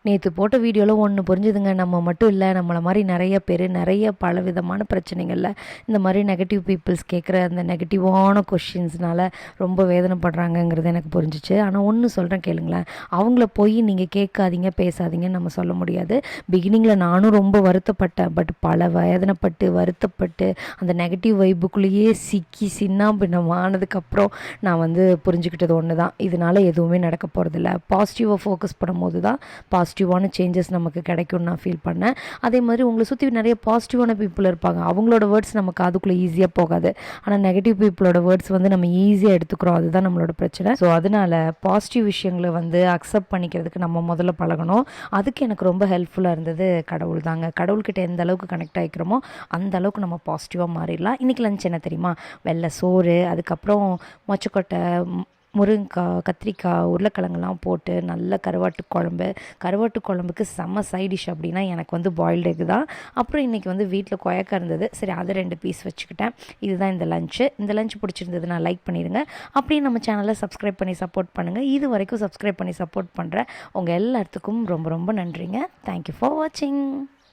நேற்று போட்ட வீடியோவில் ஒன்று புரிஞ்சுதுங்க. நம்ம மட்டும் இல்லை, நம்மளை மாதிரி நிறைய பேர் நிறைய பல விதமான பிரச்சனைகளில் இந்த மாதிரி நெகட்டிவ் பீப்புள்ஸ் கேட்குற அந்த நெகட்டிவான கொஷின்ஸ்னால ரொம்ப வேதனைப்படுறாங்கங்கிறது எனக்கு புரிஞ்சிச்சு. ஆனால் ஒன்று சொல்கிறேன் கேளுங்களேன், அவங்கள போய் நீங்கள் கேட்காதீங்க பேசாதீங்கன்னு நம்ம சொல்ல முடியாது. பிகினிங்கில் நானும் ரொம்ப வருத்தப்பட்டேன். பட் பல வேதனைப்பட்டு வருத்தப்பட்டு அந்த நெகட்டிவ் வைப்புக்குள்ளேயே சிக்கி சின்னாபின்னமானதுக்கப்புறம் நான் புரிஞ்சுக்கிட்டது ஒன்று தான், இதனால் எதுவுமே நடக்க போகிறதில்ல. பாசிட்டிவாக ஃபோக்கஸ் பண்ணும்போது தான் பாசிட்டிவான சேஞ்சஸ் நமக்கு கிடைக்கும்னு நான் ஃபீல் பண்ணேன். அதே மாதிரி உங்களை சுற்றி நிறைய பாசிட்டிவான பீப்புள் இருப்பாங்க. அவங்களோட வேர்ட்ஸ் நமக்கு அதுக்குள்ளே ஈஸியாக போகாது. ஆனால் நெகட்டிவ் பீப்புளோட வேர்ட்ஸ் நம்ம ஈஸியாக எடுத்துக்கிறோம். அதுதான் நம்மளோட பிரச்சனை. ஸோ அதனால் பாசிட்டிவ் விஷயங்களை அக்செப்ட் பண்ணிக்கிறதுக்கு நம்ம முதல்ல பழகணும். அதுக்கு எனக்கு ரொம்ப ஹெல்ப்ஃபுல்லாக இருந்தது கடவுள் தாங்க. கடவுள்கிட்ட எந்த அளவுக்கு கனெக்ட் ஆகிக்கிறோமோ அந்த அளவுக்கு நம்ம பாசிட்டிவாக மாறிடலாம். இன்றைக்கி லஞ்ச் என்ன தெரியுமா? வெள்ளை சோறு, அதுக்கப்புறம் மொச்சக்கொட்டை, முருங்கைக்காய், கத்திரிக்காய், உருளைக்கிழங்குலாம் போட்டு நல்ல கருவாட்டு குழம்புக்கு செம்ம சைட் டிஷ் அப்படின்னா எனக்கு பாயில்டு எக் தான். அப்புறம் இன்றைக்கி வீட்டில் கொயக்கா இருந்தது. சரி, அதை 2 பீஸ் வச்சுக்கிட்டேன். இதுதான் இந்த லஞ்சு பிடிச்சிருந்ததுன்னா லைக் பண்ணிடுங்க. அப்படியே நம்ம சேனலை சப்ஸ்கிரைப் பண்ணி சப்போர்ட் பண்ணுங்கள். இது வரைக்கும் சப்ஸ்கிரைப் பண்ணி சப்போர்ட் பண்ணுற உங்கள் எல்லாத்துக்கும் ரொம்ப ரொம்ப நன்றிங்க. தேங்க்யூ ஃபார் வாட்சிங்.